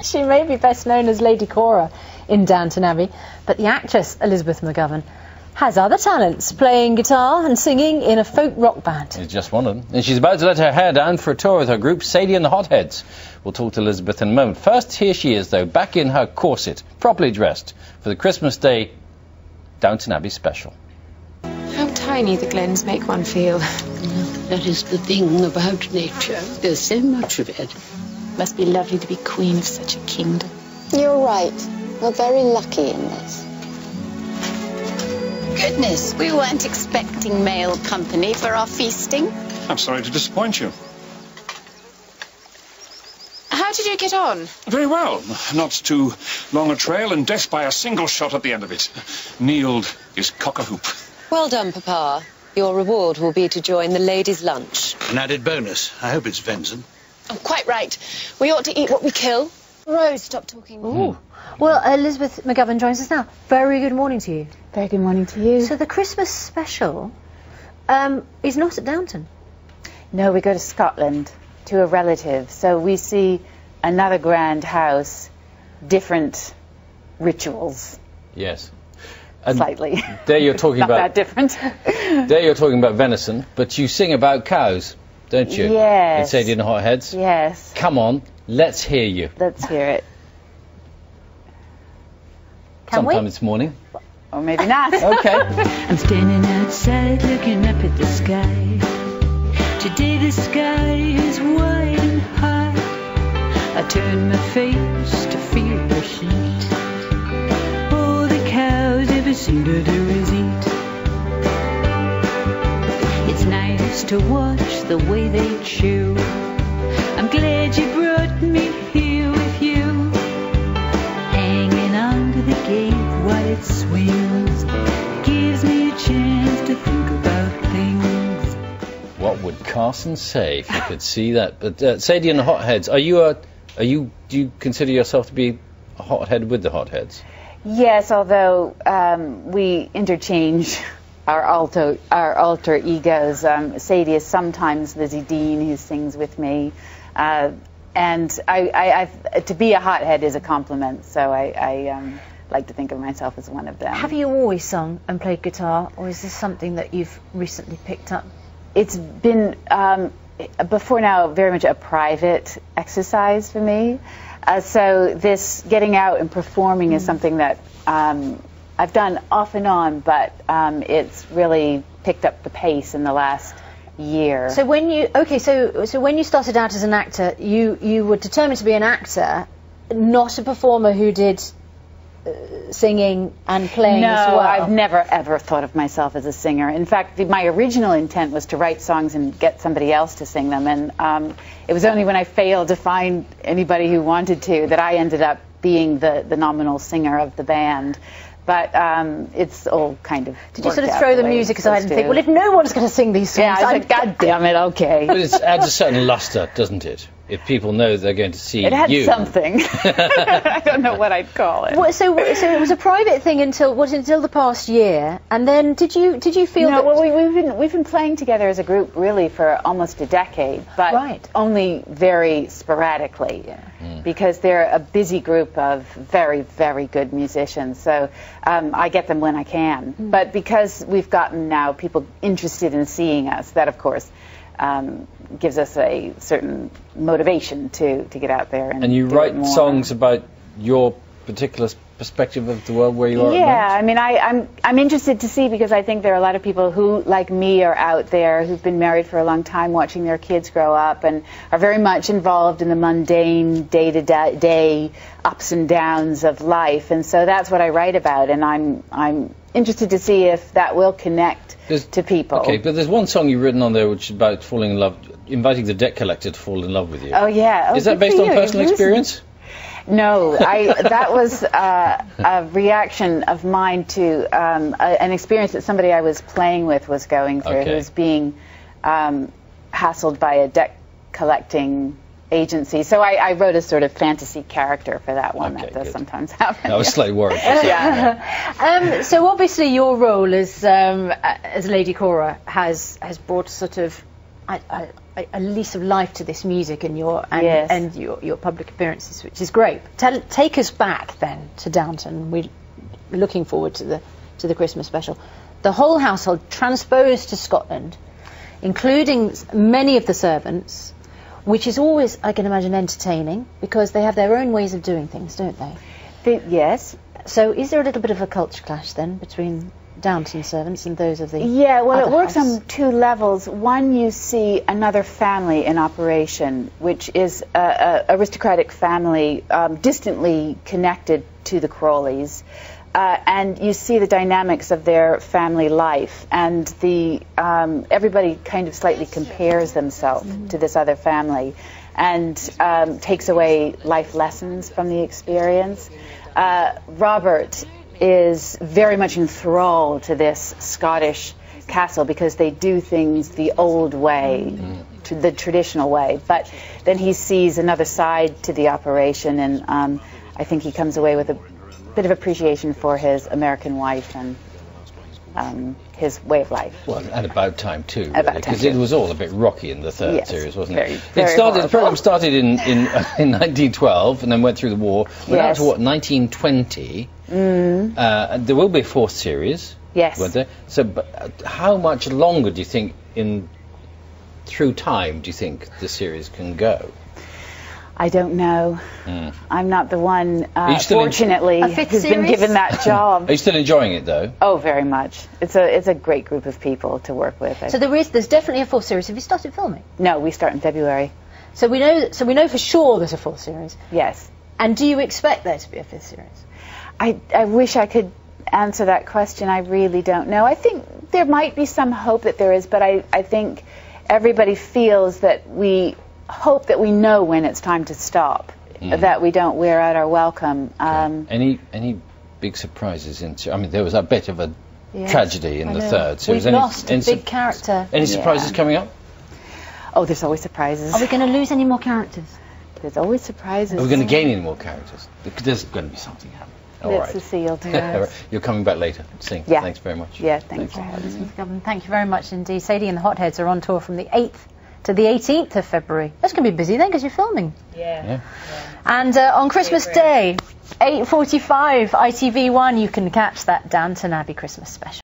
She may be best known as Lady Cora in Downton Abbey, but the actress Elizabeth McGovern has other talents, playing guitar and singing in a folk rock band. It's just one of them. And she's about to let her hair down for a tour with her group, Sadie and the Hotheads. We'll talk to Elizabeth in a moment. First, here she is, though, back in her corset, properly dressed, for the Christmas Day Downton Abbey special. How tiny the glens make one feel. That is the thing about nature. There's so much of it. Must be lovely to be queen of such a kingdom. You're right. We're very lucky in this. Goodness, we weren't expecting male company for our feasting. I'm sorry to disappoint you. How did you get on? Very well. Not too long a trail, and death by a single shot at the end of it. Kneeled is cock-a-hoop. Well done, Papa. Your reward will be to join the ladies' lunch. An added bonus. I hope it's venison. Oh, quite right. We ought to eat what we kill. Rose, stop talking. Ooh. Well, Elizabeth McGovern joins us now. Very good morning to you. Very good morning to you. So the Christmas special is not at Downton. No, we go to Scotland to a relative. So we see another grand house, different rituals. Yes. And slightly. There you're talking Not about... that different. There you're talking about venison, but you sing about cows, don't you? Yes. In Sadie and the Hotheads? Yes. Come on, let's hear you. Let's hear it. Sometime this morning. Or maybe not. Okay. I'm standing outside looking up at the sky. Today the sky is wide and high. I turn my face to feel the heat. All the cows ever seem to do is eat. It's nice to watch the way they chew. I'm glad you brought me here with you. Hanging on to the gate while it swings gives me a chance to think about things. What would Carson say if you could see that? But Sadie and the Hotheads, do you consider yourself to be a hothead with the Hotheads? Yes, although we interchange our alter egos. Sadie is sometimes Lizzie Dean, who sings with me. And to be a hothead is a compliment, so I like to think of myself as one of them. Have you always sung and played guitar, or is this something that you've recently picked up? It's been, before now, very much a private exercise for me. So this getting out and performing is something that I've done off and on, but it's really picked up the pace in the last year. So when you so when you started out as an actor, you were determined to be an actor, not a performer who did singing and playing as well. No, I've never ever thought of myself as a singer. In fact, my original intent was to write songs and get somebody else to sing them, and it was only when I failed to find anybody who wanted to that I ended up being the nominal singer of the band. But it's all kind of. Did you sort of throw the music aside and think, well, if no one's going to sing these songs, yeah, I said, God damn it, okay. But it adds a certain lustre, doesn't it? If people know they're going to see you. It had something. I don't know what I'd call it. Well, so it was a private thing until the past year, and then did you feel that? Well, we've been playing together as a group really for almost a decade, but only very sporadically. Yeah. Because they're a busy group of very, very good musicians. So I get them when I can. But because we've gotten now people interested in seeing us, that of course gives us a certain motivation to get out there and you write songs about your particular perspective of the world where you are. Yeah, I mean, I'm interested to see, because I think there are a lot of people who, like me, are out there who've been married for a long time, watching their kids grow up, and are very much involved in the mundane, day-to-day ups and downs of life. And so that's what I write about, and I'm interested to see if that will connect to people. Okay, but there's one song you've written on there which is about falling in love, inviting the debt collector to fall in love with you. Oh yeah. Is that based on personal experience? No, that was a reaction of mine to an experience that somebody I was playing with was going through, who was being hassled by a debt collecting agency. So I wrote a sort of fantasy character for that one. That does sometimes happen. I was slightly worried. So obviously your role as Lady Cora has brought sort of a lease of life to this music and your public appearances, which is great. Take us back then to Downton. We're looking forward to the Christmas special. The whole household transposed to Scotland, including many of the servants, which is always, I can imagine, entertaining because they have their own ways of doing things, don't they? Yes. So is there a little bit of a culture clash then between Downton servants and those of the it works on two levels. One, you see another family in operation, which is a aristocratic family distantly connected to the Crawleys. And you see the dynamics of their family life, and everybody kind of slightly compares themselves to this other family, and takes away life lessons from the experience. Robert is very much enthralled to this Scottish castle because they do things the old way, the traditional way. But then he sees another side to the operation, and I think he comes away with a bit of appreciation for his American wife and his way of life. Well, and about time too, because because it was all a bit rocky in the third series, wasn't it? The program started in 1912 and then went through the war. Went out to 1920. There will be a fourth series. Yes. Won't there? So, but how much longer do you think through time do you think the series can go? I don't know. I'm not the one, fortunately, who's been given that job. Are you still enjoying it, though? Oh, very much. It's a great group of people to work with. So there's definitely a fourth series. Have you started filming? No, we start in February. So we know for sure there's a fourth series. Yes. And do you expect there to be a fifth series? I wish I could answer that question. I really don't know. I think there might be some hope that there is, but I think everybody feels that we hope that we know when it's time to stop, that we don't wear out our welcome. Any big surprises I mean, there was a bit of a tragedy in the third. So we've lost a big character. Any surprises coming up? Oh, there's always surprises. Are we going to lose any more characters? There's always surprises. Are we going to gain any more characters? There's going to be something happening. That's the seal to us. You're coming back later to sing. Yeah. Thanks very much. Yeah, thanks for having me. McGovern, thank you very much indeed. Sadie and the Hotheads are on tour from the 8th to the 18th of February. That's going to be busy then because you're filming. Yeah. And on Christmas Day, 8:45, ITV1, you can catch that Downton Abbey Christmas special.